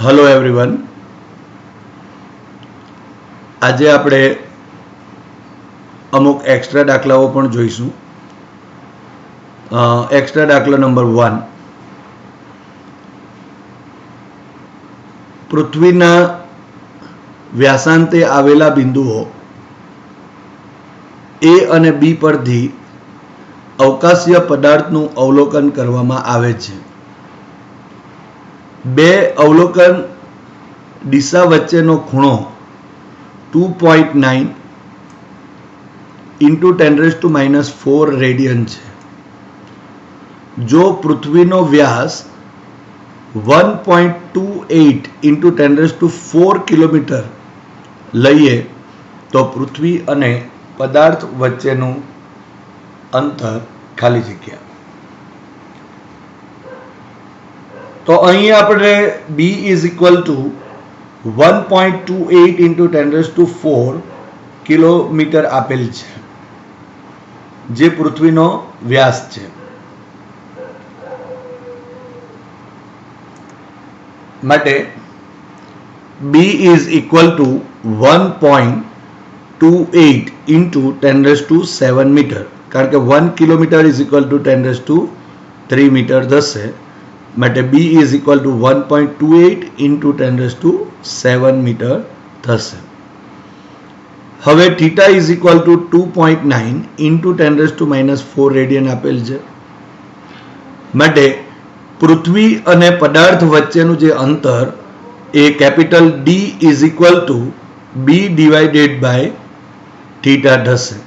Hello everyone, આજે આપણે અમુક એક્સ્ટ્રા દાખલાઓ પણ જોઈશું. એક્સ્ટ્રા દાખલા નંબર 1, પૃથ્વીના વ્યાસાંતે આવેલા બિંદુઓ એ અને બી પરથી અવકાશીય પદાર્થનું અવલોકન કરવામાં આવે છે. બે અવલોકન દિશા વચ્ચેનો ખૂણો 2.9 × 10⁻⁴ રેડિયન છે. જો પૃથ્વીનો વ્યાસ 1.28 × 10⁴ કિલોમીટર લઈએ તો પૃથ્વી અને પદાર્થ વચ્ચેનું અંતર ખાલી જગ્યા. તો અહીં આપણે b = 1.28 × 10⁴ કિલોમીટર આપેલ છે, જે પૃથ્વીનો વ્યાસ છે. માટે b = 1.28 × 10⁷ મીટર, કારણ કે 1 કિલોમીટર = 10⁻³ મીટર થશે. માટે b = 1.28 × 10⁷ મીટર થશે. હવે θ = 2.9 × 10⁻⁴ રેડિયન આપેલ છે. માટે પૃથ્વી અને પદાર્થ વચ્ચેનું જે અંતર એ કેપિટલ D = b/θ થશે.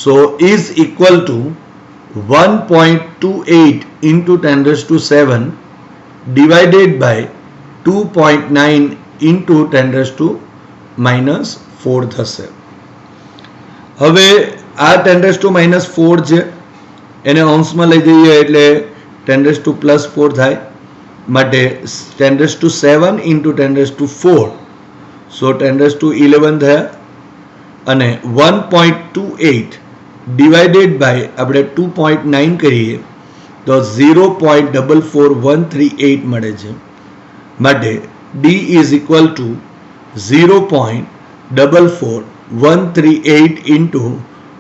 સો is equal two 1.28 × 10⁷ divided by 2.9 × 10⁻⁴ થશે. હવે આ 10⁻⁴ છે, એને અંશમાં લઈ જઈએ એટલે 10⁻+4 થાય. માટે 10⁷ × 10⁴, સો 10⁻11 થયા. અને 1.28 ડિવાઇડેડ બાય આપણે 2.9 કરીએ તો 0.44138 મળે છે. માટે D = 0.44138 ×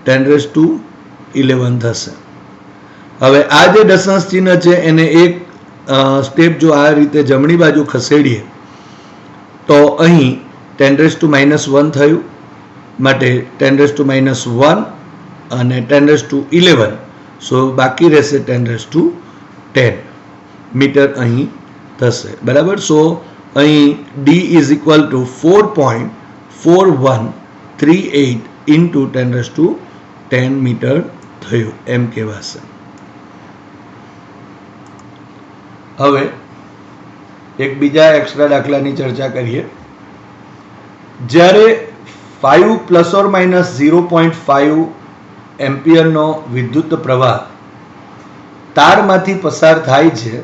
10⁻11 થશે. હવે આ જે દશાંશ ચિહ્ન છે એને એક સ્ટેપ જો આ રીતે જમણી બાજુ ખસેડીએ તો અહીં 10⁻⁻1 થયું. માટે 10⁻⁻1 અને 10⁻11, સો બાકી રહેશે 10⁻10 મીટર અહીં થશે. બરાબર. સો અહીં D = 4.4138 × 10⁻10 મીટર થયું એમ કહેવાશે. હવે એક બીજા એક્સ્ટ્રા દાખલાની ચર્ચા કરીએ. જ્યારે 5 ± 0.5 એમ્પિયરનો વિદ્યુત પ્રવાહ તારમાંથી પસાર થાય છે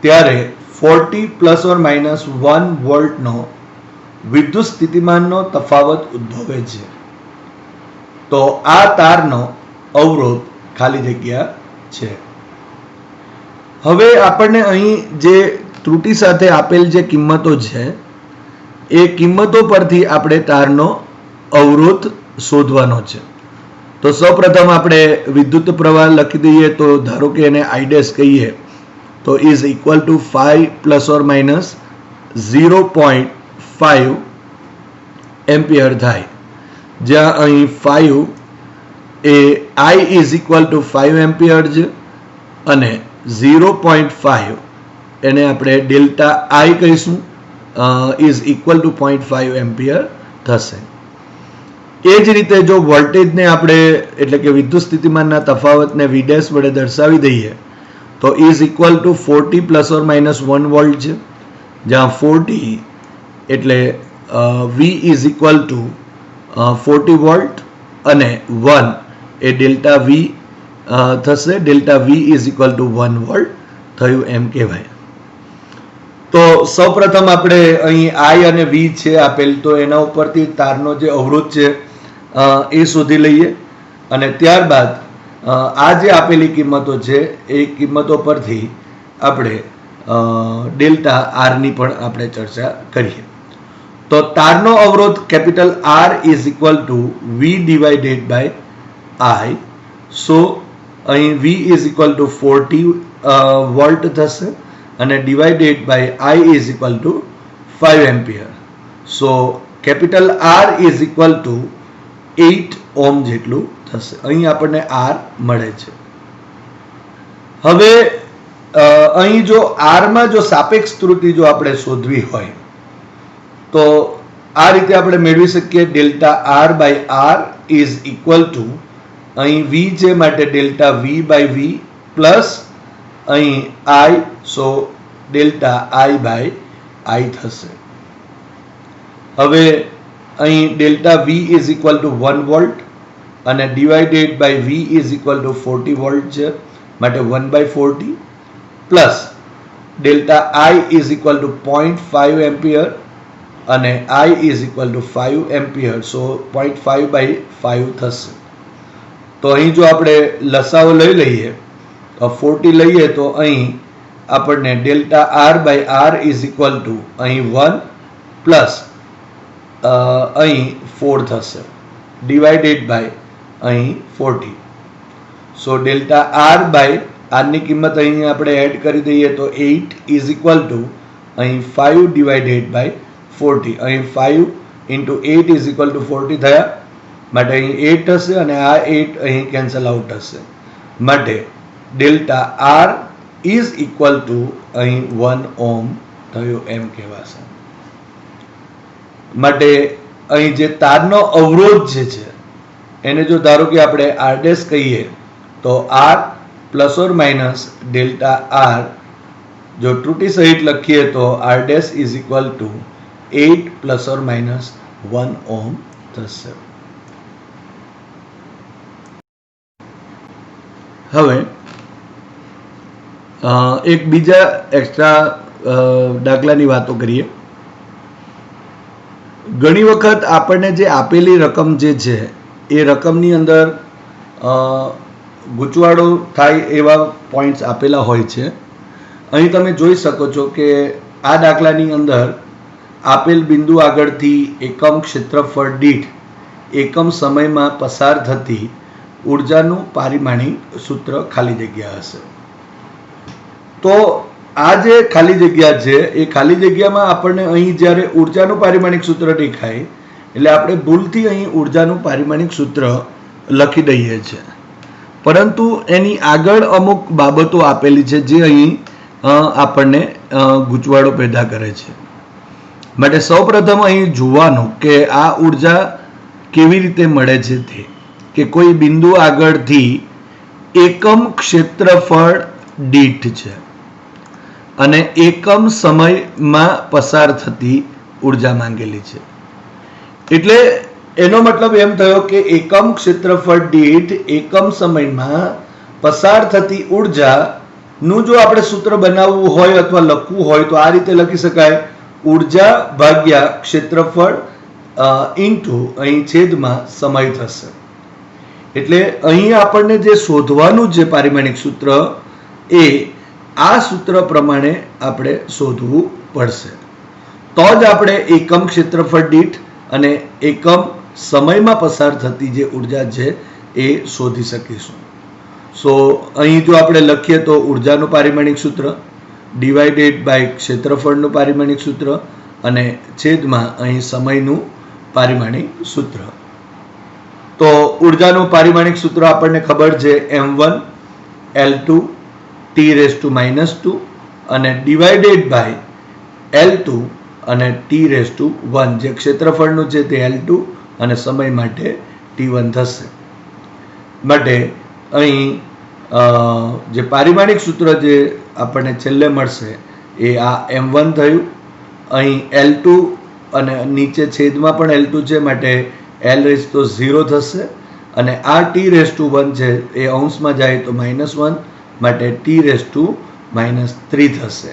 ત્યારે 40 ± 1 વોલ્ટનો વિદ્યુત સ્થિતિમાનનો તફાવત ઉદ્ભવે છે. તો આ તારનો અવરોધ ખાલી જગ્યા છે. હવે આપણને અહીં જે ત્રુટિ સાથે આપેલ જે કિંમતો છે એ કિંમતો પરથી આપણે તારનો અવરોધ શોધવાનો છે. તો સૌપ્રથમ આપણે વિદ્યુત પ્રવાહ લખી દઈએ. તો ધારો કે એને I' કહીએ તો ઇઝ ઇક્વલ ટુ 5 ± 0.5 એમ્પિયર થાય. જ્યાં અહીં 5 એ I = 5 એમ્પિયર છે અને 0.5 એને આપણે ડેલ્ટા I કહીશું, ઇઝ ઇક્વલ ટુ 0.5 એમ્પિયર થશે. એ જ રીતે જો વોલ્ટેજને આપણે એટલે કે વિદ્યુત સ્થિતિમાનના તફાવતને V' વડે દર્શાવી દઈએ તો ઇઝ ઇક્વલ ટુ 40 ± 1 વોલ્ટ છે. જ્યાં 40 એટલે V = 40 વોલ્ટ અને 1 એ ડેલ્ટા V થશે. ડેલ્ટા V = 1 વોલ્ટ થયું એમ કહેવાય. તો સૌપ્રથમ આપણે અહીં I અને V છે આપેલ, તો એના ઉપરથી તારનો જે અવરોધ છે એ શોધી લઈએ. અને ત્યારબાદ આ જે આપેલી કિંમતો છે એ કિંમતો પરથી આપણે ડેલ્ટા આરની પણ આપણે ચર્ચા કરીએ. તો તારનો અવરોધ capital R is equal to V divided by I. So અહીં V is equal to 40 volt થશે અને divided by I is equal to 5 ampere. So capital R is equal to 8 ohm જેટલું થશે. અહીં આપણને આર મળે છે. હવે અહીં જો આરમાં જો સાપેક્ષ ત્રુટિ જો આપણે શોધવી હોય તો આ રીતે આપણે મેળવી શકીએ. Delta R by R is equal to અહીં વી છે માટે delta V by V plus અહીં I. So delta I by આઈ થશે. હવે અહીં delta V is equal to 1 volt અને divided by V is equal to 40 volt છે માટે 1/40 plus delta I is equal to 0.5 ampere અને I is equal to 5 ampere. So 0.5/5 થશે. તો અહીં જો આપણે લસાઓ લઈ લઈએ તો 40 લઈએ તો અહીં આપણને delta R by R is equal to અહીં 1 પ્લસ અહીં 4 થશે ડિવાઇડેડ બાય અહીં 40. સો ડેલ્ટા આર બાય આરની કિંમત અહીં આપણે એડ કરી દઈએ તો 8 ઇઝ ઇક્વલ ટુ અહીં 5 ડિવાઇડેડ બાય 40. અહીં 5 ઇન્ટુ 8 ઇઝ ઇક્વલ ટુ 40 થયા માટે અહીં 8 થશે અને આ 8 અહીં કેન્સલ આઉટ થશે માટે delta R is equal to અહીં 1 ઓમ થયો એમ કહેવાશે. માટે અહીં જે તારનો અવરોધ જે છે એને જો ધારો કે આપણે આર ડેશ કહીએ તો R plus or minus delta R જો ત્રુટિ સહિત લખીએ તો R dash is equal to 8 plus or minus 1 ohm થશે. હવે એક બીજા એક્સ્ટ્રા દાખલાની વાતો કરીએ. ઘણી વખત આપણને જે આપેલી રકમ જે છે એ રકમની અંદર ગૂંચવાડો થાય એવા પોઈન્ટ્સ આપેલા હોય છે. અહીં તમે જોઈ શકો છો કે આ દાખલાની અંદર આપેલ બિંદુ આગળથી એકમ ક્ષેત્રફળ દીઠ એકમ સમયમાં પસાર થતી ઉર્જાનું પારિમાણિક સૂત્ર ખાલી જગ્યા હશે. તો આ જે ખાલી જગ્યા છે એ ખાલી જગ્યામાં આપણને અહીં જ્યારે ઉર્જાનું પારિમાણિક સૂત્ર દેખાય એટલે આપણે ભૂલથી અહીં ઉર્જાનું પારિમાણિક સૂત્ર લખી દઈએ છીએ, પરંતુ એની આગળ અમુક બાબતો આપેલી છે જે અહીં આપણને ગૂંચવાડો પેદા કરે છે. માટે સૌપ્રથમ અહીં જોવાનું કે આ ઉર્જા કેવી રીતે મળે છે તે કે કોઈ બિંદુ આગળથી એકમ ક્ષેત્રફળ દીઠ છે અને એકમ સમયમાં પસાર થતી ઉર્જા માંગેલી છે. એટલે એનો મતલબ એમ થયો કે એકમ ક્ષેત્રફળ દીઠ એકમ સમયમાં પસાર થતી ઉર્જાનું જો આપણે સૂત્ર બનાવવું હોય અથવા લખવું હોય તો આ રીતે લખી શકાય: ઉર્જા ભાગ્યા ક્ષેત્રફળ ઇન્ટુ અહીં છેદમાં સમય થશે. એટલે અહીં આપણને જે શોધવાનું છે પારિમાણિક સૂત્ર એ આ સૂત્ર પ્રમાણે આપણે શોધવું પડશે. તો જ આપણે એકમ ક્ષેત્રફળ દીઠ અને એકમ સમયમાં પસાર થતી જે ઉર્જા છે એ શોધી શકીશું. સો અહીં જો આપણે લખીએ તો ઉર્જાનું પારિમાણિક સૂત્ર ડિવાઇડેડ બાય ક્ષેત્રફળનું પારિમાણિક સૂત્ર અને છેદમાં અહીં સમયનું પારિમાણિક સૂત્ર. તો ઉર્જાનું પારિમાણિક સૂત્ર આપણને ખબર છે m1 L2 T⁻⁻2 અને ડિવાઇડેડ બાય L2 અને T⁻1 જે ક્ષેત્રફળનું છે તે L2 અને સમય માટે T1 થશે. માટે અહીં જે પારિમાણિક સૂત્ર જે આપણને છેલ્લે મળશે એ આ m1 થયું. અહીં L2 અને નીચે છેદમાં પણ L2 છે માટે L⁻0 થશે અને આ T⁻1 છે એ અંશમાં જાય તો -1 માટે T⁻3 થશે.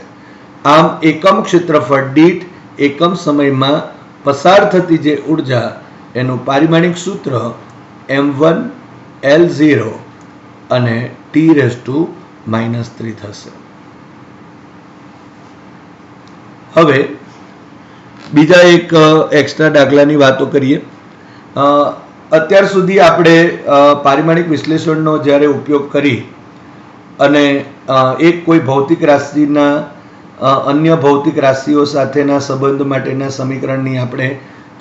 આમ એકમ ક્ષેત્રફળ દીઠ એકમ સમયમાં પસાર થતી જે ઉર્જા એનું પારિમાણિક સૂત્ર m1 L0 અને T⁻3 થશે. હવે બીજા એક એક્સ્ટ્રા દાખલાની વાતો કરીએ. અત્યાર સુધી આપણે પારિમાણિક વિશ્લેષણનો જ્યારે ઉપયોગ કરી અને એક કોઈ ભૌતિક રાશિના અન્ય ભૌતિક રાશિઓ સાથેના સંબંધ માટેના સમીકરણની આપણે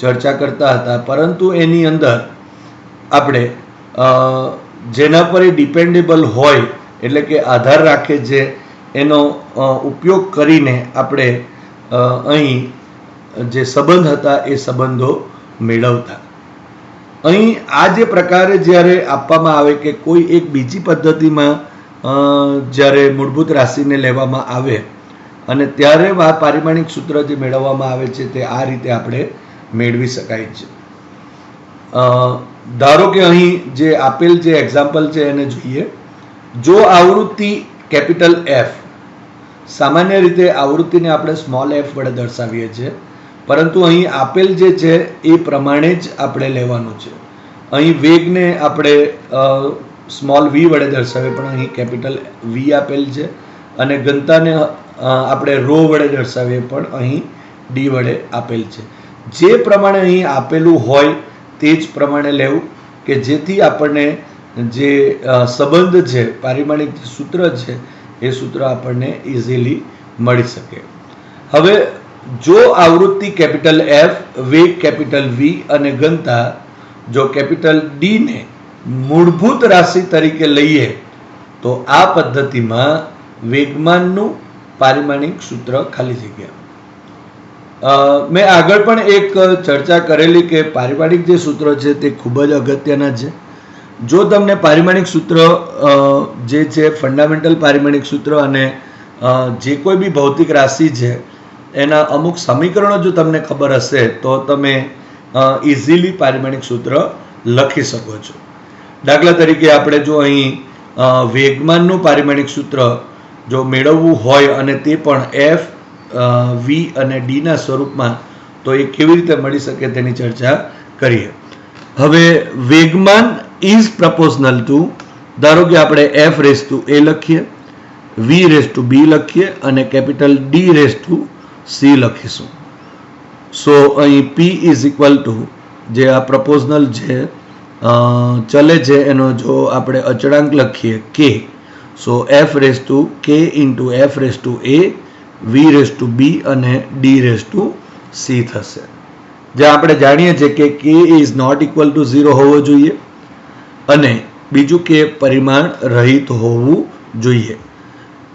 ચર્ચા કરતા હતા, પરંતુ એની અંદર આપણે જેના પર એ ડિપેન્ડેબલ હોય એટલે કે આધાર રાખે છે એનો ઉપયોગ કરીને આપણે અહીં જે સંબંધ હતા એ સંબંધો મેળવતા. અહીં આ જે પ્રકારે જ્યારે આપવામાં આવે કે કોઈ એક બીજી પદ્ધતિમાં જ્યારે મૂળભૂત રાશિને લેવામાં આવે અને ત્યારે આ પારિમાણિક સૂત્ર જે મેળવવામાં આવે છે તે આ રીતે આપણે મેળવી શકાય છે. ધારો કે અહીં જે આપેલ જે એક્ઝામ્પલ છે એને જોઈએ. જો આવૃત્તિ કેપિટલ એફ, સામાન્ય રીતે આવૃત્તિને આપણે સ્મોલ એફ વડે દર્શાવીએ છીએ, પરંતુ અહીં આપેલ જે છે એ પ્રમાણે જ આપણે લેવાનું છે. અહીં વેગને આપણે સ્મોલ વી વડે દર્શાવીએ પણ અહીં કેપિટલ વી આપેલ છે, અને ઘનતાને આપણે રો વડે દર્શાવીએ પણ અહીં ડી વડે આપેલ છે. જે પ્રમાણે અહીં આપેલું હોય તે જ પ્રમાણે લેવું કે જેથી આપણને જે સંબંધ છે, પારિમાણિક સૂત્ર છે એ સૂત્ર આપણને ઇઝીલી મળી શકે. હવે જો આવૃત્તિ કેપિટલ એફ, વેગ કેપિટલ વી અને ઘનતા જો કેપિટલ ડી ને મૂળભૂત રાશિ તરીકે લઈએ તો આ પદ્ધતિમાં વેગમાનનું પારિમાણિક સૂત્ર ખાલી જગ્યા. મેં આગળ પણ એક ચર્ચા કરેલી કે પારિમાણિક જે સૂત્ર છે તે ખૂબ જ અગત્યના છે. જો તમને પારિમાણિક સૂત્ર જે છે ફંડામેન્ટલ પારિમાણિક સૂત્ર અને જે કોઈ બી ભૌતિક રાશિ છે એના અમુક સમીકરણો જો તમને ખબર હશે તો તમે ઇઝીલી પારિમાણિક સૂત્ર લખી શકો છો. દાખલા તરીકે આપણે જો અહીં વેગમાનનું પારિમાણિક સૂત્ર જો મેળવવું હોય અને તે પણ એફ, વી અને ડીના સ્વરૂપમાં, તો એ કેવી રીતે મળી શકે તેની ચર્ચા કરીએ. હવે વેગમાન ઇઝ પ્રપોઝનલ ટુ, ધારો કે આપણે એફ રેસ ટુ એ લખીએ, વી રેસ ટુ બી લખીએ અને capital D raise to C લખીશું. સો અહીં પી ઇઝ ઇક્વલ ટુ જે આ પ્રપોઝનલ છે ચલે છે એનો જો આપણે અચળાંક લખીએ કે, so F raise to K into F raise to A, V raise to B અને ડી રેસ ટુ સી થશે. જ્યાં આપણે જાણીએ છીએ કે કે ઇઝ નોટ ઇક્વલ ટુ 0 હોવો જોઈએ અને બીજું કે પરિમાણ રહિત હોવું જોઈએ.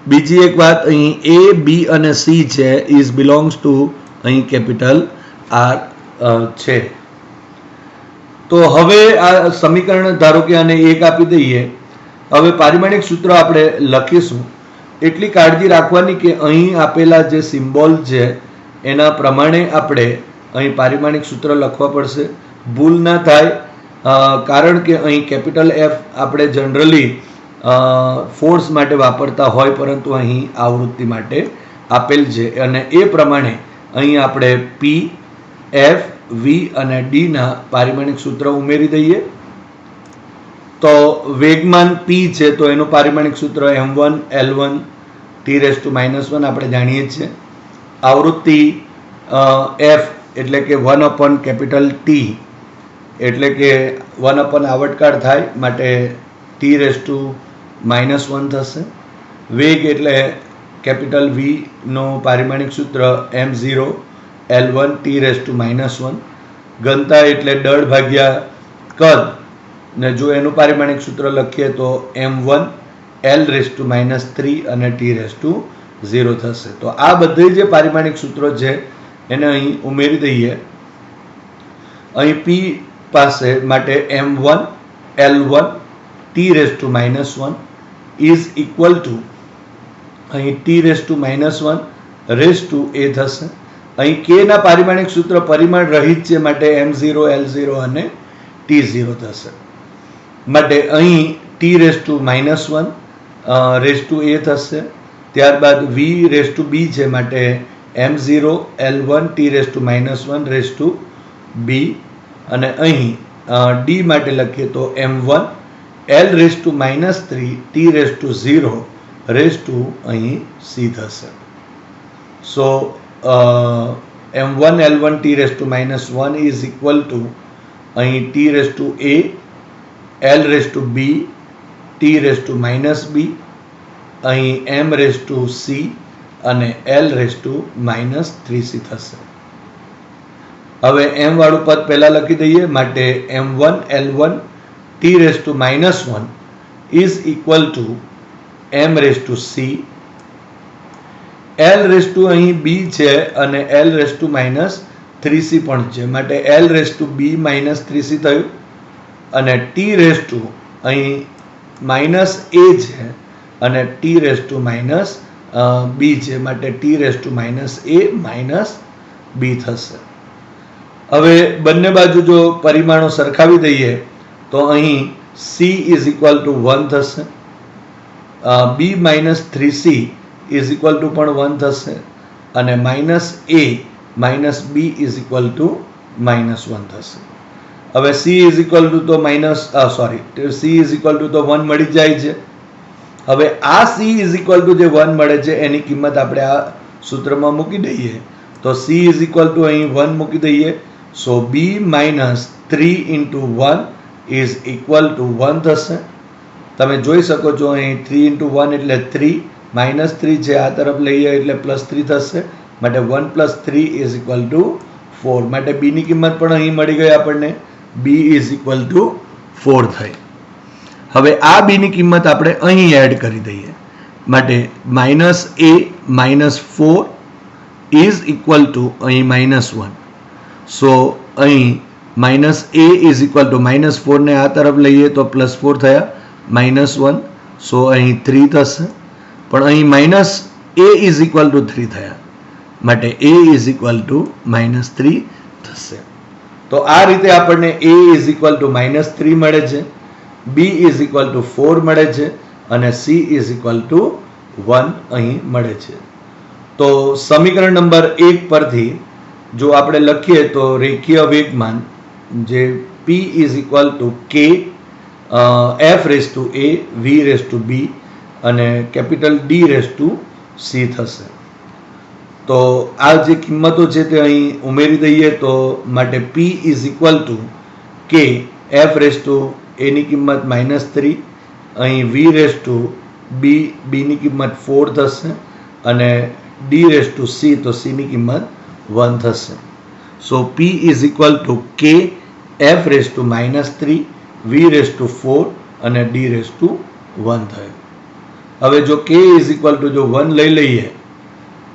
બીજી એક વાત, અહીં એ, બી અને સી છે ઇઝ બિલોંગ્સ ટુ અહીં કેપિટલ આર છે. તો હવે આ સમીકરણ ધારો કે આને 1 આપી દઈએ. હવે પારિમાણિક સૂત્ર આપણે લખીશું. એટલી કાળજી રાખવાની કે અહીં આપેલા જે સિમ્બોલ છે એના પ્રમાણે આપણે અહીં પારિમાણિક સૂત્ર લખવા પડશે. ભૂલ ના થાય, કારણ કે અહીં કેપિટલ એફ આપણે જનરલી ફોર્સ માટે વાપરતા હોય, પરંતુ અહીં આવૃત્તિ માટે આપેલ છે અને એ પ્રમાણે અહીં આપણે પી, એફ, વી અને ડી ના પારિમાણિક સૂત્ર ઉમેરી દઈએ. તો વેગમાન પી છે તો એનું પારિમાણિક સૂત્ર m1 L1 T⁻⁻1 આપણે જાણીએ છીએ. આવૃત્તિ એફ એટલે કે 1 કેપિટલ ટી એટલે કે 1 આવટકાળ થાય માટે T⁻⁻1 થશે. વેગ એટલે કેપિટલ વી નું પારિમાણિક સૂત્ર m0 L1 T⁻⁻1. ઘનતા એટલે દળ ભાગ્યા કદ ને જો એનું પારિમાણિક સૂત્ર લખીએ તો m1 L⁻³ અને T⁻0 થશે. તો આ બધી જે પારિમાણિક સૂત્રો છે એને અહીં ઉમેરી દઈએ. અહીં P પાસે માટે m1 L1 T⁻⁻1 is equal to અહીં T⁻⁻1 રેસ ટુ એ થશે. અહીં k ના પારિમાણિક સૂત્ર પરિમાણ રહિત છે માટે m0 L0 અને T0 થશે. માટે અહીં T⁻⁻1 રેસ ટુ એ થશે. ત્યારબાદ v રેસ ટુ બી છે માટે m0 L1 T⁻⁻1 race to B અને અહીં ડી માટે લખીએ તો m1 L⁻³ T⁻0 raise to અહીં સી થશે. So m1 l1 t raise to -1 is equal to અહીં t raise to a l raise to b t raise to -b અહીં m raise to c અને l raise to -3c થશે. હવે m વાળું પદ પહેલા લખી દઈએ, માટે m1 l1 t raise to -1 is equal to m raise to c, l raise to અહીં b છે અને l રેઝ ટુ -3c પણ છે, માટે l raise to b -3c થયું અને t રેઝ ટુ અહીં -a છે અને t રેઝ ટુ b છે, માટે t raise to -a b થશે. હવે બંને બાજુ જો પરિમાણો સરખાવી દઈએ તો અહીં c ઇઝ ઇક્વલ ટુ 1 થશે, b -3c is equal two પણ 1 થશે અને -a b is equal to -1 થશે. હવે c ઇઝ ઇક્વલ ટુ તો c ઇઝ ઇક્વલ ટુ તો 1 મળી જાય છે. હવે આ c ઇઝ ઇક્વલ ટુ જે 1 મળે છે એની કિંમત આપણે આ સૂત્રમાં મૂકી દઈએ તો c ઇઝ ઇક્વલ ટુ અહીં 1 મૂકી દઈએ. સો b -3 into 1 is equal to 1 થશે. તમે જોઈ શકો છો અહીં 3 ઇન્ટુ 1 એટલે 3, -3 છે આ તરફ લઈએ એટલે +3 થશે, માટે 1 + 3 ઇઝ ઇક્વલ ટુ 4, માટે b ની કિંમત પણ અહીં મળી ગઈ આપણને, b ઇઝ ઇક્વલ ટુ 4 થઈ. હવે આ b ની કિંમત આપણે અહીં એડ કરી દઈએ, માટે -a -4 ઇઝ ઇક્વલ ટુ અહીં -1. સો અહીં -a ઇઝ ઇક્વલ ટુ -4 ને આ તરફ લઈએ તો +4 થયા, -1, સો અહીં 3 થશે, પણ અહીં -a ઇઝ ઇક્વલ ટુ 3 થયા, માટે a ઇઝ ઇક્વલ ટુ -3 થશે. તો આ રીતે આપણને a ઇઝ ઇક્વલ ટુ -3 મળે છે, b ઇઝ ઇક્વલ ટુ 4 મળે છે અને c ઇઝ ઇક્વલ ટુ 1 અહીં મળે છે. તો સમીકરણ નંબર 1 પરથી જો આપણે લખીએ તો રેખીય વેગમાન જે p is equal to k f raise to a v raise to b અને capital D raise to c થશે. તો આ જે કિંમતો છે તે અહીં ઉમેરી દઈએ તો માટે p is equal to k f raise to a ની કિંમત -3, અહીં v રેઝ ટુ b ની કિંમત 4 થશે અને d રેઝ ટુ c તો c ની કિંમત 1 થશે. So p is equal to k f raise to -3 v raise to 4 અને d રેઝ ટુ 1 થયું. હવે જો k ઇઝ ઇક્વલ ટુ જો 1 લઈ લઈએ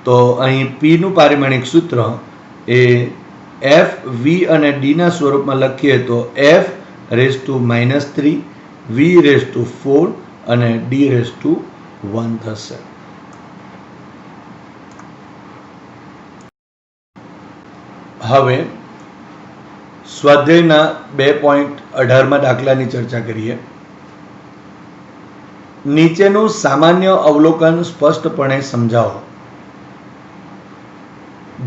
તો અહીં p નું પારિમાણિક સૂત્ર એ f v અને d ના સ્વરૂપમાં લખીએ તો f raise to -3 v raise to 4 અને d રેઝ ટુ 1 થશે. હવે સ્વાધ્યાયના 2.18માં દાખલાની ચર્ચા કરીએ. નીચેનું સામાન્ય અવલોકન સ્પષ્ટપણે સમજાવો.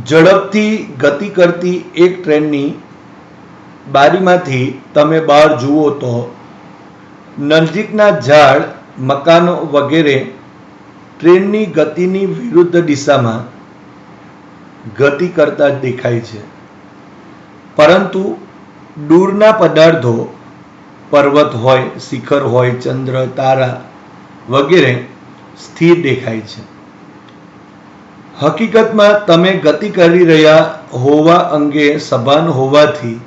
ઝડપથી ગતિ કરતી એક ટ્રેનની બારીમાંથી તમે બહાર જુઓ તો નજીકના ઝાડ, મકાનો વગેરે ટ્રેનની ગતિની વિરુદ્ધ દિશામાં ગતિ કરતા દેખાય છે, પરંતુ દૂરના પદાર્થો, પર્વત હોય, શિખર હોય, ચંદ્ર, તારા વગેરે સ્થિર દેખાય છે. હકીકતમાં તમે ગતિ કરી રહ્યા હોવા અંગે સભાન હોવાથી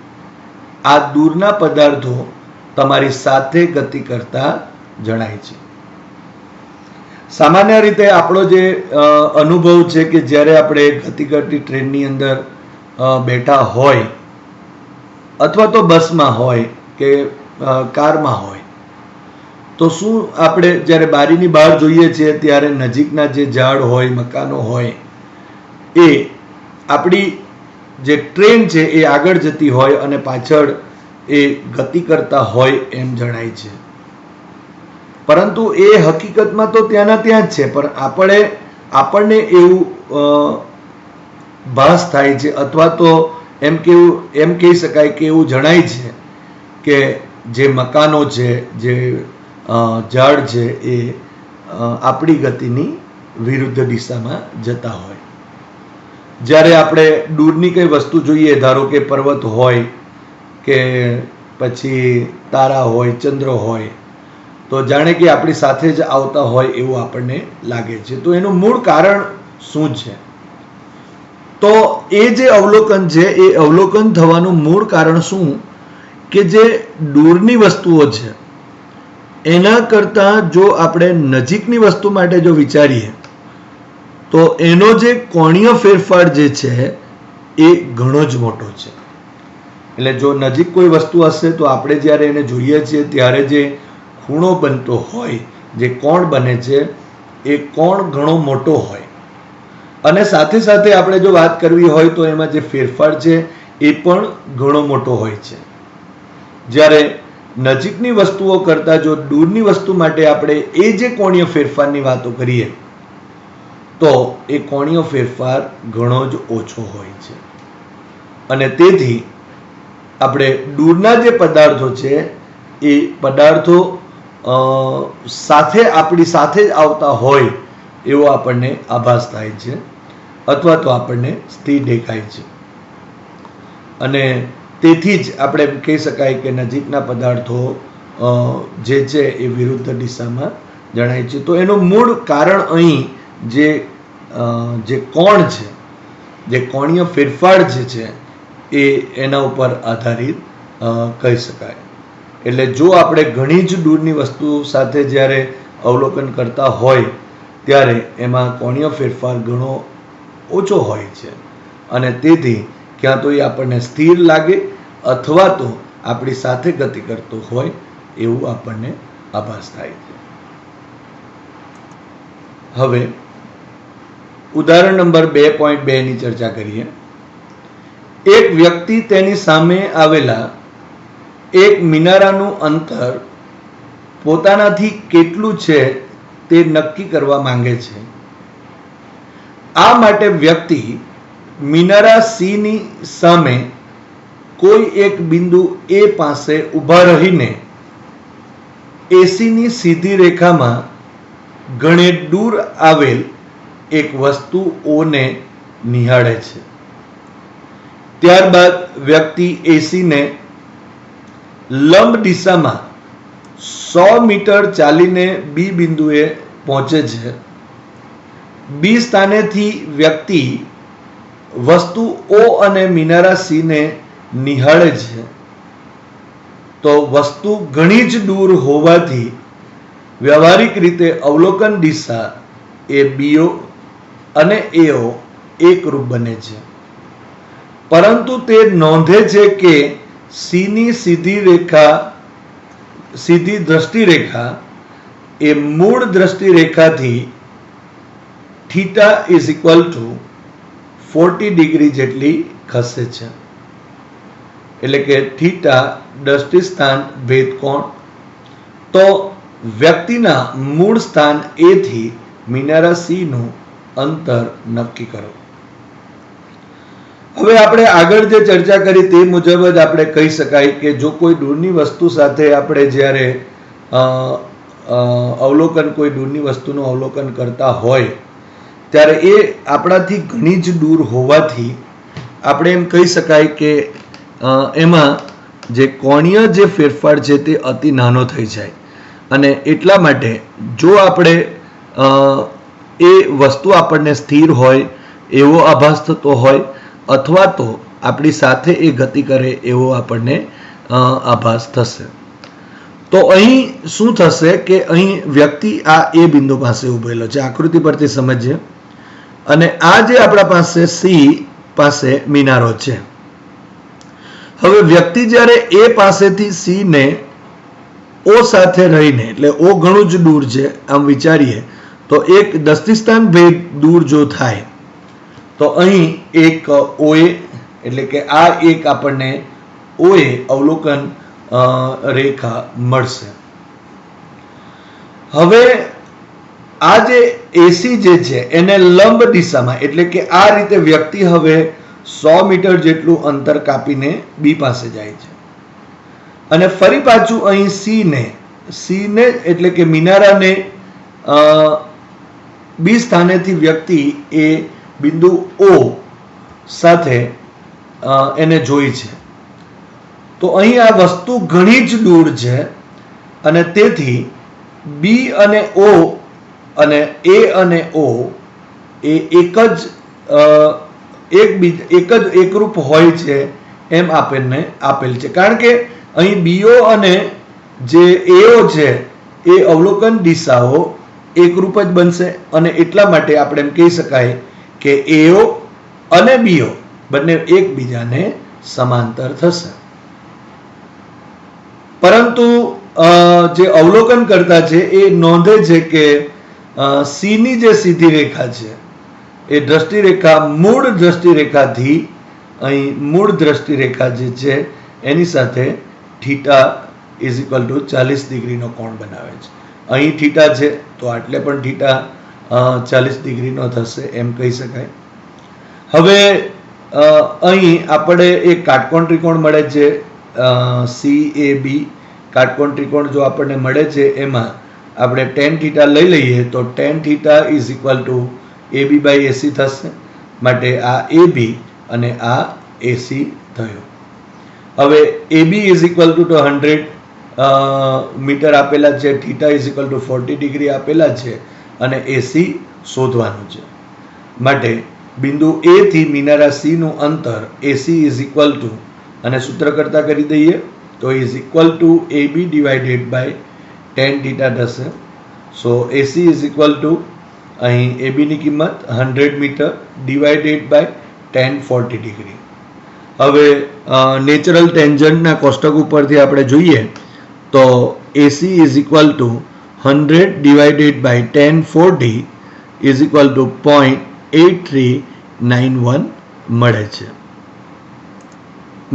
આ દૂરના પદાર્થો તમારી સાથે ગતિ કરતા જણાય છે. સામાન્ય રીતે આપણો જે અનુભવ છે કે જ્યારે આપણે ગતિ કરતી ટ્રેનની અંદર બેઠા હોય અથવા તો બસમાં હોય કે કારમાં હોય તો શું આપણે જ્યારે બારીની બહાર જોઈએ છીએ ત્યારે નજીકના જે ઝાડ હોય, મકાનો હોય એ આપણી જે ટ્રેન છે એ આગળ જતી હોય અને પાછળ એ ગતિ કરતા હોય એમ જણાય છે. પરંતુ એ હકીકતમાં તો ત્યાંના ત્યાં જ છે, પણ આપણને એવું ભાસ થાય છે અથવા તો એમ કહી શકાય કે એવું જણાય છે કે જે મકાનો છે, જે ઝાડ છે એ આપણી ગતિની વિરુદ્ધ દિશામાં જતા હોય. જ્યારે આપણે દૂરની કઈ વસ્તુ જોઈએ, ધારો કે પર્વત હોય કે પછી તારા હોય, ચંદ્ર હોય, તો જાણે કે આપણી સાથે જ આવતા હોય એવું આપણને લાગે છે. તો એનું મૂળ કારણ શું છે? તો એ જે અવલોકન છે એ અવલોકન થવાનું મૂળ કારણ શું કે જે દૂરની વસ્તુઓ છે એના કરતાં જો આપણે નજીકની વસ્તુ માટે જો વિચારીએ તો એનો જે કોણીય ફેરફાર જે છે એ ઘણો જ મોટો છે. એટલે જો નજીક કોઈ વસ્તુ હશે તો આપણે જ્યારે એને જોઈએ છીએ ત્યારે જે ખૂણો બનતો હોય, જે કોણ બને છે એ કોણ ઘણો મોટો હોય, અને સાથે સાથે આપણે જો વાત કરવી હોય તો એમાં જે ફેરફાર છે એ પણ ઘણો મોટો હોય છે. જ્યારે નજીકની વસ્તુઓ કરતાં જો દૂરની વસ્તુ માટે આપણે એ જે કોણીય ફેરફારની વાતો કરીએ તો એ કોણીય ફેરફાર ઘણો જ ઓછો હોય છે. અને તેથી આપણે દૂરના જે પદાર્થો છે એ પદાર્થો સાથે આપણી સાથે જ આવતા હોય એવો આપણને આભાસ થાય છે, અથવા તો આપણને સ્થિર દેખાય છે. અને તેથી જ આપણે એમ કહી શકાય કે નજીકના પદાર્થો જે છે એ વિરુદ્ધ દિશામાં જણાય છે. તો એનું મૂળ કારણ અહીં જે કોણ છે, જે કોણીય ફેરફાર જે છે એ એના ઉપર આધારિત કહી શકાય. એટલે જો આપણે ઘણી જ દૂરની વસ્તુ સાથે જ્યારે અવલોકન કરતા હોય ત્યારે એમાં કોણીય ફેરફાર ઘણો ઓછો હોય છે, અને તેથી ક્યાં તો એ આપણને સ્થિર લાગે અથવા તો આપણી સાથે ગતિ કરતો હોય એવું આપણને આભાસ થાય છે. હવે ઉદાહરણ નંબર 2.2 ની ચર્ચા કરીએ. એક વ્યક્તિ તેની સામે આવેલા એક મિનારાનું અંતર પોતાનાથી કેટલું છે તે નક્કી કરવા માંગે છે. આ માટે વ્યક્તિ મિનારા C ની સામે કોઈ એક બિંદુ A પાસે ઊભા રહીને AC ની સીધી રેખામાં ઘણે દૂર આવેલ એક વસ્તુ O ને નિહાળે છે. ત્યારબાદ વ્યક્તિ AC ને લંબ દિશામાં 100 મીટર ચાલીને B બિંદુએ પહોંચે છે. B સ્થાનેથી વ્યક્તિ વસ્તુ O અને મિનારા C ને નિહાળે છે. તો વસ્તુ ઘણી જ દૂર હોવાથી વ્યવહારિક રીતે અવલોકન દિશા એ BO અને AO એકરૂપ બને છે. પરંતુ તે નોંધે છે કે C ની સીધી દ્રષ્ટિરેખા એ મૂળ દ્રષ્ટિરેખાથી θ = 40 ડિગ્રી જેટલી ખસે છે. એટલે કે θ દ્રષ્ટિસ્થાન ભેદ કોણ. તો વ્યક્તિના મૂળ સ્થાન A થી મિનારા C નું અંતર નક્કી કરો. હવે આપણે આગળ જે ચર્ચા કરી તે મુજબ જ આપણે કહી શકાય કે જો કોઈ દૂરની વસ્તુ સાથે આપણે જ્યારે કોઈ દૂરની વસ્તુનું અવલોકન કરતા હોય ત્યારે એ આપણાથી ઘણી જ દૂર હોવાથી આપણે એમ કહી શકાય કે એમાં જે કોણીય જે ફેરફાર છે તે અતિ નાનો થઈ જાય, અને એટલા માટે જો આપણે એ વસ્તુ આપણને સ્થિર હોય એવો આભાસ થતો હોય અથવા તો આપણી સાથે એ ગતિ કરે એવો આપણને આભાસ થશે. તો અહીં શું થશે કે અહીં વ્યક્તિ આ એ બિંદુ પાસે ઉભેલો છે, આકૃતિ પરથી સમજીએ. અને આ જે આપણા પાસે C પાસે મિનારો છે. હવે વ્યક્તિ જ્યારે A પાસેથી C ને O સાથે રહીને, એટલે O ઘણું જ દૂર છે આમ વિચારીએ તો એક દ્રષ્ટિસ્થાન ભેદ દૂર જો થાય તો અહીં એક OA એટલે કે આ એક આપણને OA અવલોકન રેખા મળશે. હવે આ જે AC જે છે એને લંબ દિશામાં એટલે કે આ રીતે વ્યક્તિ હવે 100 મીટર જેટલું અંતર કાપીને B પાસે જાય છે, અને ફરી પાછું અહીં C ને એટલે કે મિનારાને B સ્થાનેથી વ્યક્તિ એ બિંદુ O સાથે એને જોઈ છે. તો અહીં આ વસ્તુ ઘણી જ દૂર છે અને તેથી બી અને ઓ અને એ અને ઓ એ એક જ એકરૂપ હોય છે એમ આપેલ છે. કારણ કે અહીં બીઓ અને જે એઓ છે એ અવલોકન દિશાઓ એકરૂપ જ બનશે અને એટલા માટે આપણે એમ કહી શકાય કે એઓ અને બીઓ બંને એકબીજાને સમાંતર થશે. પરંતુ જે અવલોકન કરતા છે એ નોંધે છે કે સી ની જે સીધી રેખા છે એ દ્રષ્ટિરેખા મૂળ દ્રષ્ટિરેખાથી અહીં મૂળ દ્રષ્ટિરેખા જે છે એની સાથે થીટા ઇઝ ઇક્વલ ટુ 40 ડિગ્રીનો કોણ બનાવે છે. અહીં થીટા છે તો આટલે પણ થીટા 40 ડિગ્રીનો થશે એમ કહી શકાય. હવે અહીં આપણે એક કાટકોણ ત્રિકોણ મળે છે CAB. કાટકોણ ત્રિકોણ જો આપણને મળે છે એમાં આપણે tan થીટા લઈ લઈએ તો tan theta is equal to AB by AC થશે. માટે આ AB અને આ AC થયો. હવે AB is equal to 100 metre આપેલા છે, theta is equal to 40 degree આપેલા છે અને AC શોધવાનું છે. માટે બિંદુ A થી મિનારા C નું અંતર AC ઇઝ ઇક્વલ ટુ અને સૂત્ર કરતા કરી દઈએ તો is equal to AB divided by tan theta થશે. So AC is equal to અહીં AB ની કિંમત 100 metre divided by tan 40 degree. હવે નેચરલ ટેન્જન્ટના કોષ્ટક ઉપરથી આપણે જોઈએ તો AC is equal to 100 divided by tan 40 is equal to 0.8391 મળે છે.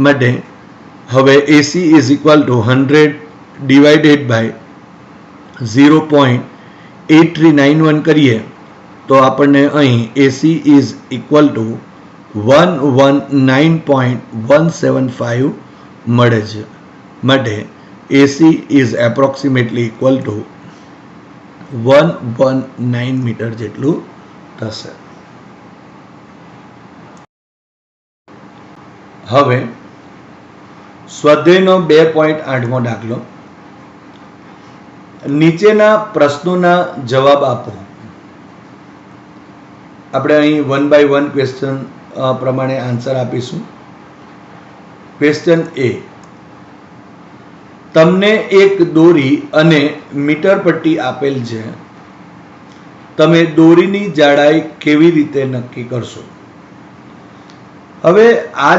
માટે હવે AC is equal to 100 divided by 0.8391 કરીએ તો આપણને અહીં AC ઇઝ ઇક્વલ ટુ 119.175 મળે છે. માટે AC is approximately equal to 119 metre જેટલું થશે. હવે સ્વાધ્યાયનો 2.8મો દાખલો. નીચેના પ્રશ્નોના જવાબ આપો. આપણે અહીં 1 by 1 ક્વેશ્ચન પ્રમાણે આન્સર આપીશું. Question A. તમને એક દોરી અને મીટર પટ્ટી આપેલ છે. તમે દોરીની જાડાઈ કેવી રીતે નક્કી કરશો? હવે આ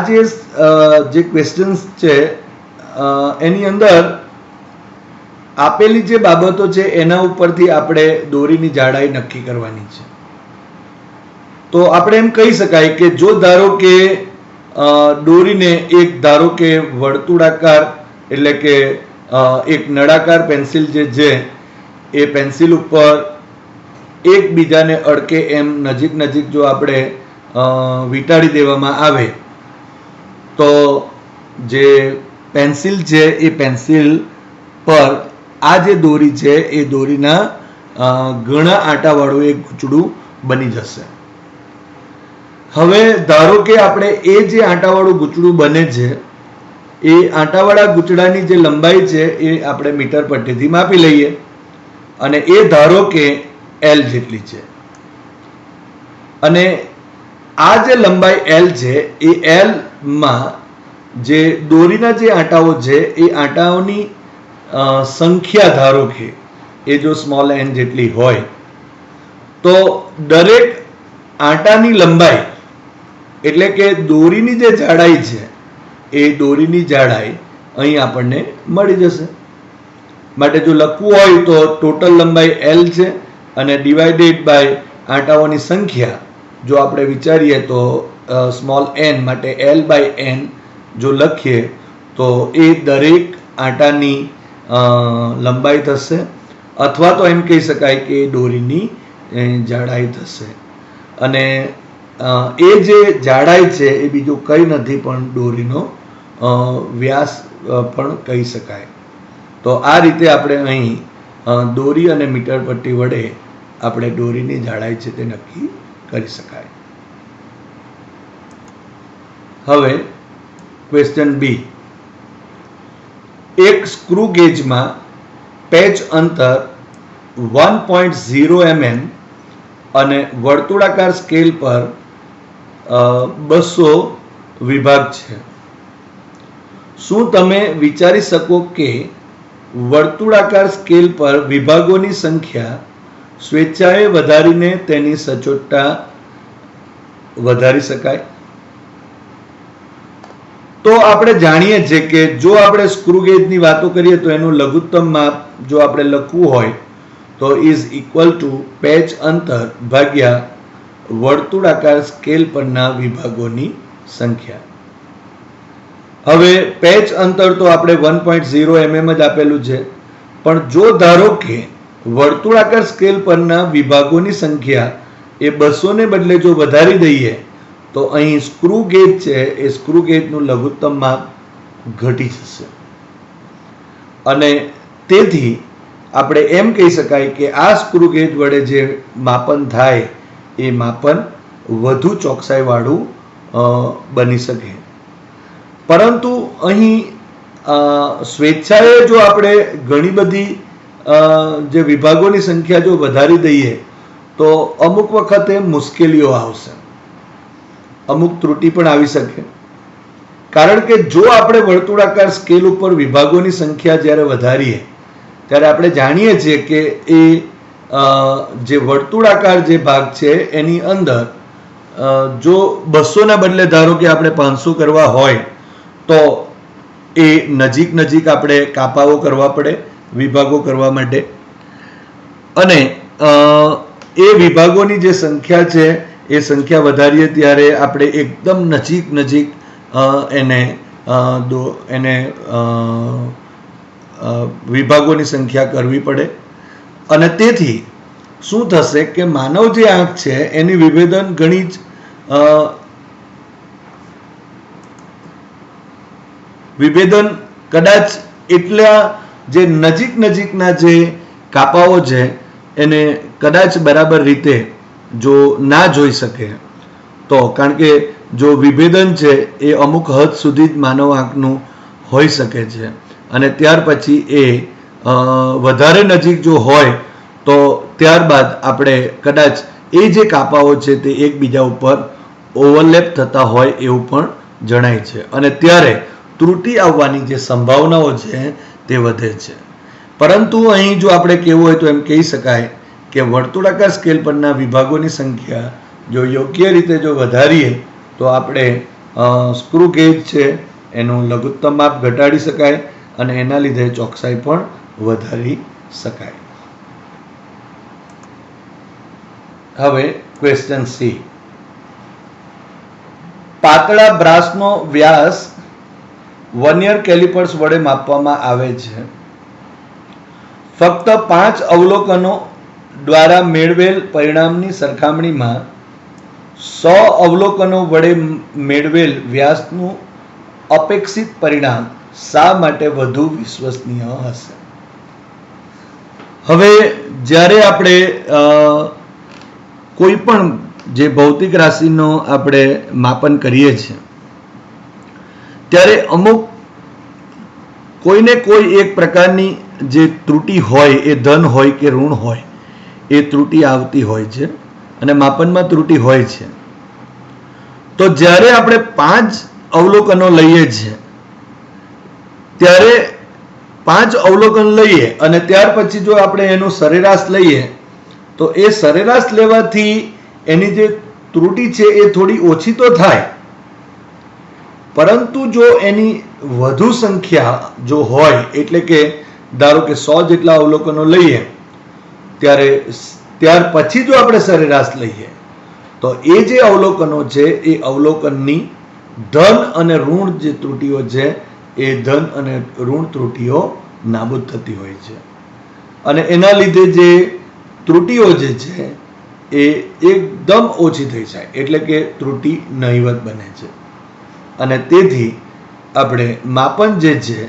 જે ક્વેશ્ચન્સ છે એની અંદર આપેલી જે બાબતો છે એના ઉપરથી આપણે દોરીની જાડાઈ નક્કી કરવાની છે. તો આપણે એમ કહી શકાય કે જો ધારો કે દોરીને એક ધારો કે વર્તુળાકાર એટલે કે એક નળાકાર પેન્સિલ જે છે એ પેન્સિલ ઉપર એકબીજાને અડકે એમ નજીક નજીક જો આપણે વીંટાળી દેવામાં આવે તો જે પેન્સિલ છે એ પેન્સિલ પર આ જે દોરી છે એ દોરીના ઘણા આંટાવાળું એક ગૂંચળું બની જશે. હવે ધારો કે આપણે એ જે આંટાવાળું ગૂંચળું બને છે એ આંટાવાળા ગૂંચળાની જે લંબાઈ છે એ આપણે મીટર પટ્ટીથી માપી લઈએ અને એ ધારો કે L જેટલી છે અને આ જે લંબાઈ L છે એ L માં જે દોરીના જે આંટાઓ છે એ આંટાઓની સંખ્યા ધારો કે એ જો સ્મોલ n જેટલી હોય તો દરેક આંટાની લંબાઈ એટલે કે દોરીની જે જાડાઈ છે એ દોરીની જાડાઈ અહીં આપણને મળી જશે. માટે જો લખવું હોય તો ટોટલ લંબાઈ L છે અને ડિવાઇડેડ બાય આંટાઓની સંખ્યા જો આપણે વિચારીએ તો સ્મોલ n માટે L બાય n જો લખીએ તો એ દરેક આંટાની લંબાઈ થશે અથવા તો એમ કહી શકાય કે દોરીની જાડાઈ થશે. અને એ જે જાડાઈ છે એ બીજું કંઈ નથી પણ દોરીનો વ્યાસ પણ કહી શકાય. તો આ રીતે આપણે અહીં દોરી અને મીટર પટ્ટી વડે આપણે દોરીની જાડાઈ છે તે નક્કી કરી શકાય. હવે ક્વેશ્ચન બી, એક સ્ક્રૂ ગેજમાં પેચ અંતર 1.0 mm અને વર્તુળાકાર સ્કેલ પર 200 વિભાગ છે. શું તમે વિચારી શકો કે વર્તુળાકાર સ્કેલ પર વિભાગોની સંખ્યા સ્વેચ્છાએ વધારીને તેની સચોટતા વધારી શકાય? તો આપણે જાણીએ છીએ કે જો આપણે સ્ક્રૂ ગેજની વાતો કરીએ તો એનું લઘુત્તમ માપ જો આપણે લખવું હોય તો ઇઝ ઇક્વલ ટુ પેચ અંતર ભાગ્યા વર્તુળાકાર સ્કેલ પરના વિભાગોની સંખ્યા. હવે પેચ અંતર તો આપણે 1.0 mm જ આપેલું છે, પણ જો ધારો કે વર્તુળાકાર સ્કેલ પરના વિભાગોની સંખ્યા એ 200 ને બદલે જો વધારી દઈએ તો અહીં સ્ક્રૂ ગેજ છે એ સ્ક્રૂ ગેજનું લઘુત્તમ માપ ઘટી જશે અને તેથી આપણે એમ કહી શકાય કે આ સ્ક્રૂ ગેજ વડે જે માપન થાય એ માપન વધુ ચોકસાઈવાળું બની શકે. પરંતુ અહીં સ્વેચ્છાએ જો આપણે ઘણી બધી જે વિભાગોની સંખ્યા જો વધારી દઈએ તો અમુક વખતે મુશ્કેલીઓ આવશે, અમુક ત્રુટિ પણ આવી શકે. કારણ કે જો આપણે વર્તુળાકાર સ્કેલ ઉપર વિભાગોની સંખ્યા જ્યારે વધારીએ ત્યારે આપણે જાણીએ છીએ કે એ જે વર્તુળાકાર જે ભાગ છે એની અંદર જો 200 ના બદલે ધારો કે આપણે 500 કરવા હોય તો એ નજીક નજીક આપણે કાપાઓ કરવા પડે વિભાગો કરવા માટે, અને એ વિભાગોની જે સંખ્યા છે એ સંખ્યા વધારીએ ત્યારે આપણે એકદમ નજીક નજીક એને વિભાગોની સંખ્યા કરવી પડે. અને તેથી શું થશે કે માનવ જે આંખ છે એની વિભેદન ઘણી જ વિભેદન કદાચ એટલા જે નજીક નજીકના જે કાપાઓ છે એને કદાચ બરાબર રીતે જો ના જોઈ શકે તો, કારણ કે જો વિભેદન છે એ અમુક હદ સુધી જ માનવ આંખનું હોઈ શકે છે અને ત્યાર પછી એ વધારે નજીક જો હોય તો ત્યારબાદ આપણે કદાચ એ જે કાપાઓ છે તે એકબીજા ઉપર ઓવરલેપ થતા હોય એવું પણ જણાય છે અને ત્યારે ત્રુટિ આવવાની જે સંભાવનાઓ છે તે વધે છે. પરંતુ અહીં જો આપણે કહેવું હોય તો એમ કહી શકાય કે વર્તુળાકાર સ્કેલ પરના વિભાગોની સંખ્યા જો યોગ્ય રીતે જો વધારીએ તો આપણે સ્ક્રૂ ગેજ છે એનું લઘુત્તમ માપ ઘટાડી શકાય અને એના લીધે ચોકસાઈ પણ વધારી શકાય. હવે ક્વેશ્ચન સી, પાતળા બ્રાસનો વ્યાસ વર્નિયર કેલિપર્સ વડે માપવામાં આવે છે. ફક્ત 5 અવલોકનો દ્વારા મેળવેલ પરિણામની સરખામણીમાં 100 અવલોકનો વડે મેળવેલ વ્યાસનું અપેક્ષિત પરિણામ શા માટે વધુ વિશ્વસનીય હશે? હવે જ્યારે આપણે કોઈ પણ જે ભૌતિક રાશિનો આપણે માપન કરીએ છીએ ત્યારે અમુક કોઈને કોઈ એક પ્રકારની જે ત્રુટિ હોય એ ધન હોય કે ઋણ હોય એ ત્રુટિ આવતી હોય છે અને માપનમાં ત્રુટિ હોય છે. તો જ્યારે આપણે 5 અવલોકનો લઈએ છીએ ત્યારે 5 અવલોકન લઈએ અને ત્યાર પછી જો આપણે એનું સરેરાશ લઈએ તો એ સરેરાશ લેવાથી એની જે ત્રુટિ છે એ થોડી ઓછી તો થાય, પરંતુ જો એની વધુ સંખ્યા જો હોય એટલે કે ધારો કે 100 જેટલા અવલોકનો લઈએ ત્યાર પછી જો આપણે સરેરાશ લઈએ તો એ જે અવલોકનો છે એ અવલોકનની ધન અને ઋણ જે ત્રુટિઓ છે એ ધન અને ઋણ ત્રુટિઓ નાબૂદ થતી હોય છે અને એના લીધે જે ત્રુટિઓ જે છે એ એકદમ ઓછી થઈ જાય એટલે કે ત્રુટિ નહિવત બને છે અને તેથી આપણે માપન જે છે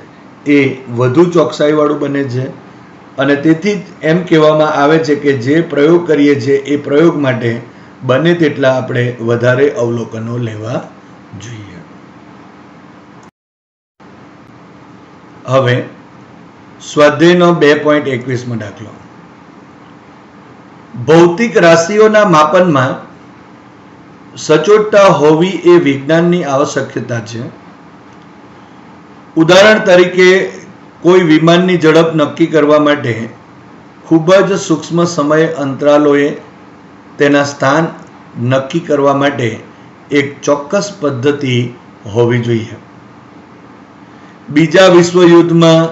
એ વધુ ચોકસાઈવાળું બને છે અને તેથી એમ કહેવામાં આવે છે કે જે પ્રયોગ કરીએ છીએ એ પ્રયોગ માટે બને તેટલા આપણે વધારે અવલોકનો લેવા જોઈએ. હવે સ્વાધ્યાયનો 2.21 દાખલો. ભૌતિક રાશિઓના માપનમાં સચોટતા હોવી એ વિજ્ઞાનની આવશ્યકતા છે. ઉદાહરણ તરીકે કોઈ વિમાનની ઝડપ નક્કી કરવા માટે ખૂબ જ સૂક્ષ્મ સમય અંતરાલોએ તેના સ્થાન નક્કી કરવા માટે એક ચોક્કસ પદ્ધતિ હોવી જોઈએ. બીજા વિશ્વયુદ્ધમાં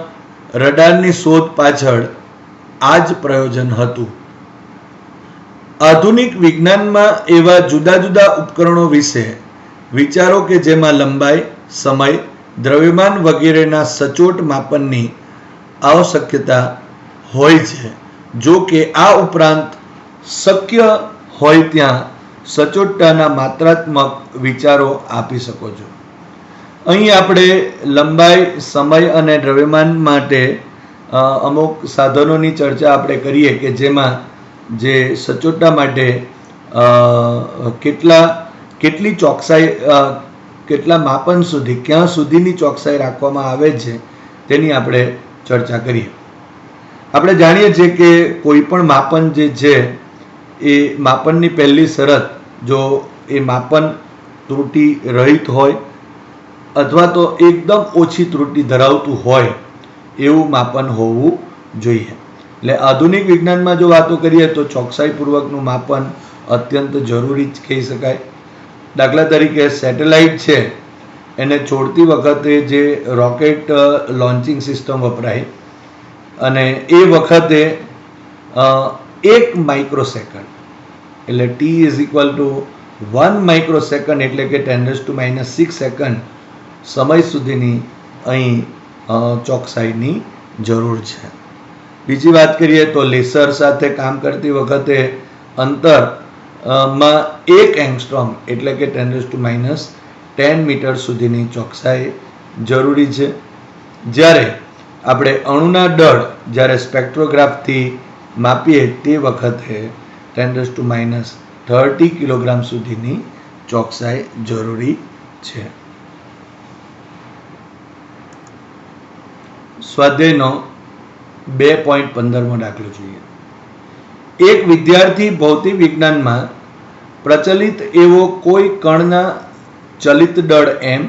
રડારની શોધ પાછળ આ જ પ્રયોજન હતું. આધુનિક વિજ્ઞાનમાં એવા જુદા જુદા ઉપકરણો વિશે વિચારો કે જેમાં લંબાઈ, સમય, દ્રવ્યમાન વગેરેના સચોટ માપનની આવશ્યકતા હોય છે. જો કે આ ઉપરાંત શક્ય હોય ત્યાં સચોટતાના માત્રાત્મક વિચારો આપી શકો છો. અહીં આપણે લંબાઈ, સમય અને દ્રવ્યમાન માટે અમુક સાધનોની ચર્ચા આપણે કરીએ કે જેમાં જે સચોટતા માટે કેટલી ચોકસાઈ, કેટલા માપન સુધી, ક્યાં સુધીની ચોકસાઈ રાખવામાં આવે છે તેની આપણે ચર્ચા કરીએ. આપણે જાણીએ છીએ કે કોઈ પણ માપન જે છે એ માપનની પહેલી શરત, જો એ માપન ત્રુટિ રહિત હોય અથવા તો એકદમ ઓછી ત્રુટિ ધરાવતું હોય એવું માપન હોવું જોઈએ. એટલે આધુનિક વિજ્ઞાનમાં જો વાતો કરીએ તો ચોકસાઈપૂર્વકનું માપન અત્યંત જરૂરી જ કહી શકાય. દાખલા તરીકે સેટેલાઇટ છે એને છોડતી વખતે જે રોકેટ લોન્ચિંગ સિસ્ટમ વપરાય અને એ વખતે 1 માઇક્રોસેકન્ડ એટલે t = 1 માઇક્રોસેકન્ડ એટલે કે 10⁻⁶ સેકન્ડ સમય સુધીની અહીં ચોકસાઈની જરૂર છે. બીજી વાત કરીએ તો લેસર સાથે કામ કરતી વખતે અંતરમાં 1 એંગસ્ટ્રોમ એટલે કે 10⁻10 મીટર સુધીની ચોકસાઈ જરૂરી છે. જ્યારે આપણે અણુના દળ જ્યારે સ્પેક્ટ્રોગ્રાફથી માપીએ તે વખતે 10⁻30 કિલોગ્રામ સુધીની ચોકસાઈ જરૂરી છે. સ્વાધ્યાયનો 2.15 દાખલો જોઈએ. એક વિદ્યાર્થી ભૌતિક વિજ્ઞાનમાં પ્રચલિત એવો કોઈ કણના ચલિત દળ m,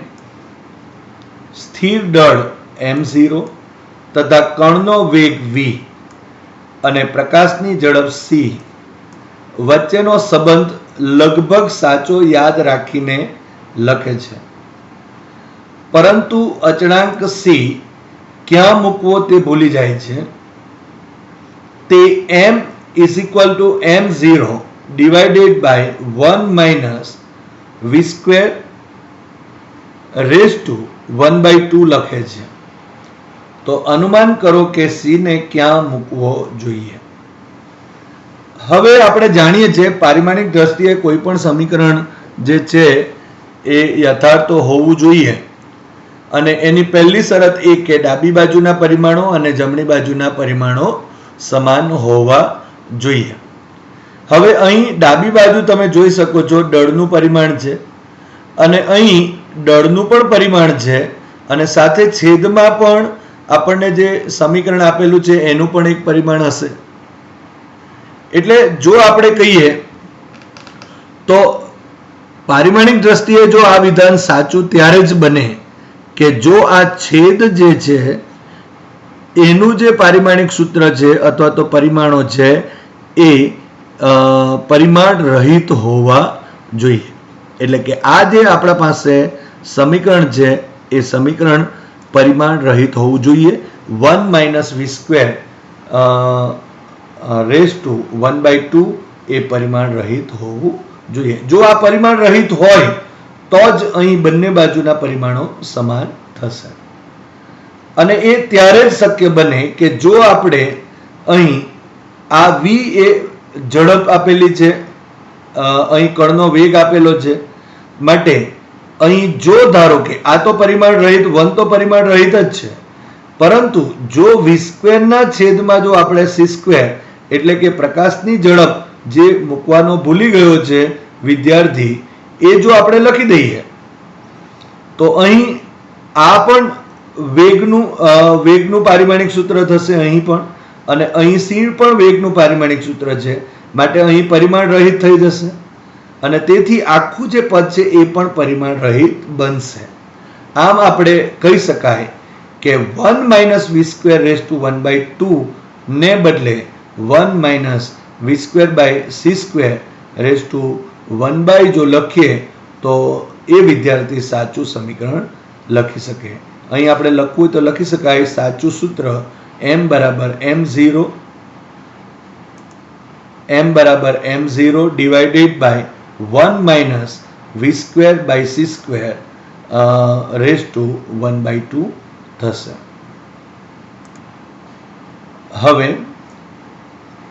સ્થિર દળ m0 તથા કણનો વેગ v અને પ્રકાશની ઝડપ c વચ્ચેનો સંબંધ લગભગ સાચો યાદ રાખીને લખે છે. પરંતુ અચળાંક c ક્યાં મૂકવો તે ભૂલી જાય છે. તે m = m0 divided by 1 - v²⁴ લખે છે. તો અનુમાન કરો કે c ને ક્યાં મૂકવો જોઈએ. હવે આપણે જાણીએ છીએ પારિમાણિક દ્રષ્ટિએ કોઈ પણ સમીકરણ જે છે એ યથાર્થ હોવું જોઈએ અને એની પહેલી શરત એ કે ડાબી બાજુના પરિમાણો અને જમણી બાજુના પરિમાણો સમાન હોવા જોઈએ. હવે અહીં ડાબી બાજુ તમે જોઈ શકો છો દળનું પરિમાણ છે અને અહીં દળનું પણ પરિમાણ છે અને સાથે છેદમાં પણ આપણને જે સમીકરણ આપેલું છે એનું પણ એક પરિમાણ હશે. એટલે જો આપણે કહીએ તો પારિમાણિક દ્રષ્ટિએ જો આ વિધાન સાચું ત્યારે જ બને કે જો આ છેદ જે છે એનું જે પારિમાણિક સૂત્ર છે અથવા તો પરિમાણો છે એ પરિમાણ રહિત હોવા જોઈએ. એટલે કે આ જે આપણા પાસે સમીકરણ છે એ સમીકરણ પરિમાણ રહિત હોવું જોઈએ. 1 - v²⁴ એ પરિમાણ રહિત હોવું જોઈએ. જો આ પરિમાણ રહિત હોય તો જ અહીં બંને બાજુના પરિમાણો સમાન થશે અને એ ત્યારે જ શક્ય બને કે જો આપણે અહીં આ v એ ઝડપ આપેલી છે, અહીં કણનો વેગ આપેલો છે, માટે અહીં જો ધારો કે આ તો પરિમાણ રહિત 1 તો પરિમાણ રહિત જ છે, પરંતુ જો v² ના છેદમાં જો આપણે c² એટલે કે પ્રકાશની ઝડપ જે મૂકવાનો ભૂલી ગયો છે વિદ્યાર્થી એ જો આપણે લખી દઈએ તો અહીં આ પણ વેગનું પારિમાણિક સૂત્ર થશે અહીં પણ, અને અહીં સી પણ વેગનું પારિમાણિક સૂત્ર છે, માટે અહીં પરિમાણ રહિત થઈ જશે, અને તેથી આખું જે પદ છે એ પણ પરિમાણ રહિત બનશે. આમ આપણે કહી શકાય કે 1 - v²⁴ ને બદલે 1 - v²/c² જો લખીએ તો એ વિદ્યાર્થી સાચું સમીકરણ લખી શકે. અહીં આપણે લખવું તો લખી શકાય સાચું સૂત્ર m = m0 divided by 1 - v²/c²⁴ થશે. હવે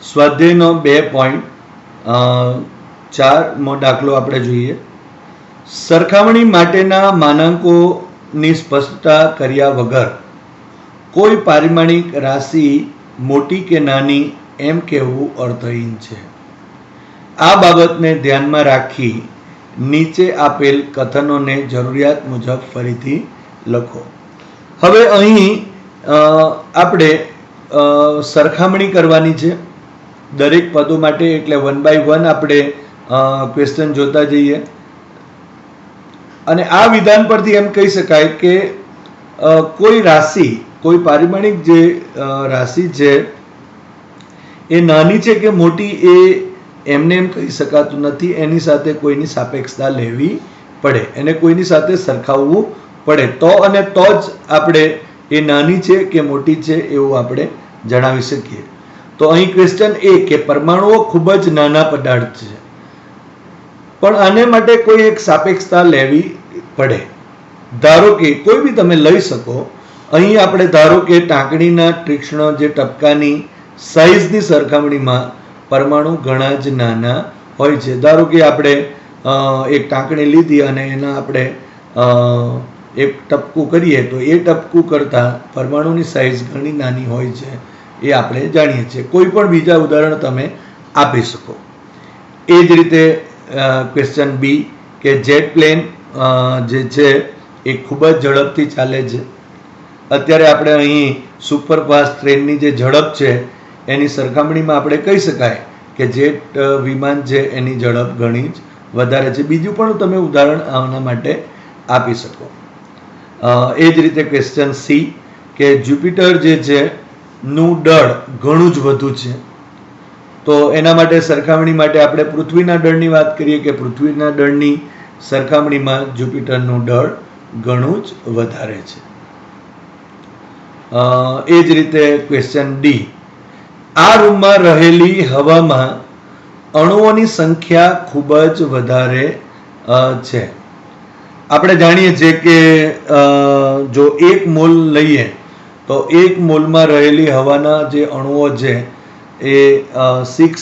સ્વાધ્યાયનો 2.4મો દાખલો આપણે જોઈએ. સરખામણી માટેના માનાંકોની સ્પષ્ટતા કર્યા વગર કોઈ પારિમાણિક રાશિ મોટી કે નાની એમ કહેવું અર્થહીન છે. આ બાબતને ધ્યાનમાં રાખી નીચે આપેલ કથનોને જરૂરિયાત મુજબ ફરીથી લખો. હવે અહીં આપણે સરખામણી કરવાની છે દરેક પદો માટે, એટલે 1 by 1 આપણે ક્વેશ્ચન જોતા જઈએ. અને આ વિધાન પરથી એમ કહી શકાય કે કોઈ રાશિ, કોઈ પારિમાણિક જે રાશિ છે એ નાની છે કે મોટી એ એમને એમ કહી શકાતું નથી. એની સાથે કોઈની સાપેક્ષતા લેવી પડે, એને કોઈની સાથે સરખાવવું પડે, તો અને તો જ આપણે એ નાની છે કે મોટી છે એવું આપણે જણાવી શકીએ. તો અહીં ક્વેશ્ચન એ કે પરમાણુઓ ખૂબ જ નાના પદાર્થ છે, પણ આને માટે કોઈ એક સાપેક્ષતા લેવી પડે. ધારો કે કોઈ બી તમે લઈ શકો. અહીં આપણે ધારો કે ટાંકણીના તીક્ષ્ણ જે ટપકાની સાઇઝની સરખામણીમાં પરમાણુ ઘણા જ નાના હોય છે. ધારો કે આપણે એક ટાંકણી લીધી અને એના આપણે એક ટપકું કરીએ તો એ ટપકું કરતાં પરમાણુની સાઇઝ ઘણી નાની હોય છે, એ આપણે જાણીએ છીએ. કોઈ પણ બીજા ઉદાહરણ તમે આપી શકો. એ જ રીતે ક્વેશ્ચન બી કે જેટ પ્લેન જે છે એ ખૂબ જ ઝડપથી ચાલે છે. અત્યારે આપણે અહીં સુપરફાસ્ટ ટ્રેનની જે ઝડપ છે એની સરખામણીમાં આપણે કહી શકાય કે જેટ વિમાન છે એની ઝડપ ઘણી જ વધારે છે. બીજું પણ તમે ઉદાહરણ આના માટે આપી શકો. એ જ રીતે ક્વેશ્ચન સી કે જ્યુપિટર જે છે નું દળ ઘણું જ વધુ છે. તો એના માટે સરખામણી માટે આપણે પૃથ્વીના દળની વાત કરીએ કે પૃથ્વીના દળની સરખામણીમાં જ્યુપિટરનું દળ ઘણું જ વધારે છે. એ જ રીતે ક્વેશ્ચન ડી આ રૂમમાં રહેલી હવામાં અણુઓની સંખ્યા ખૂબ જ વધારે છે. આપણે જાણીએ છીએ કે જો 1 મોલ લઈએ તો 1 મોલમાં રહેલી હવાના જે અણુઓ છે એ 6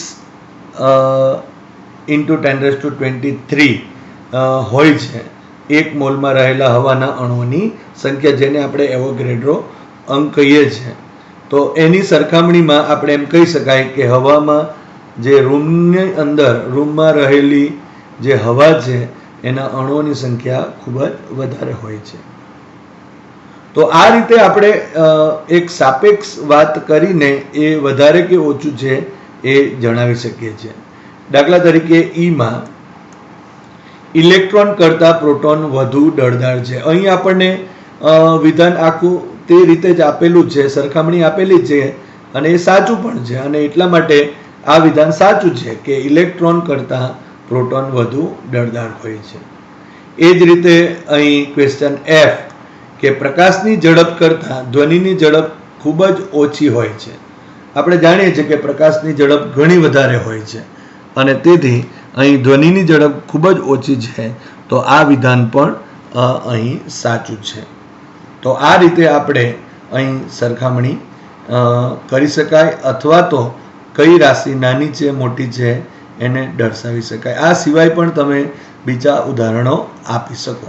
× 10⁻23 હોય છે. 1 મોલમાં રહેલા હવાના અણુઓની સંખ્યા, જેને આપણે એવોગેડ્રો અંક કહીએ છીએ. તો એની સરખામણીમાં આપણે એમ કહી શકાય કે હવામાં જે રૂમની અંદર રૂમમાં રહેલી જે હવા છે એના અણુઓની સંખ્યા ખૂબ જ વધારે હોય છે. તો આ રીતે આપણે એક સાપેક્ષ વાત કરીને એ વધારે કે ઓછું છે એ જણાવી શકીએ છીએ. દાખલા તરીકે ઈમાં ઇલેક્ટ્રોન કરતાં પ્રોટોન વધુ દળદાર છે. અહીં આપણને વિધાન આખું તે રીતે જ આપેલું છે, સરખામણી આપેલી છે અને એ સાચું પણ છે, અને એટલા માટે આ વિધાન સાચું છે કે ઇલેક્ટ્રોન કરતાં પ્રોટોન વધુ દળદાર હોય છે. એ જ રીતે અહીં ક્વેશ્ચન એફ કે પ્રકાશની ઝડપ કરતાં ધ્વનિની ઝડપ ખૂબ જ ઓછી હોય છે. આપણે જાણીએ છીએ કે પ્રકાશની ઝડપ ઘણી વધારે હોય છે અને તેથી અહીં ધ્વનિની ઝડપ ખૂબ જ ઓછી છે. તો આ વિધાન પણ અહીં સાચું છે. તો આ રીતે આપણે અહીં સરખામણી કરી શકાય, અથવા તો કઈ રાશિ નાની છે મોટી છે એને દર્શાવી શકાય. આ સિવાય પણ તમે બીજા ઉદાહરણો આપી શકો.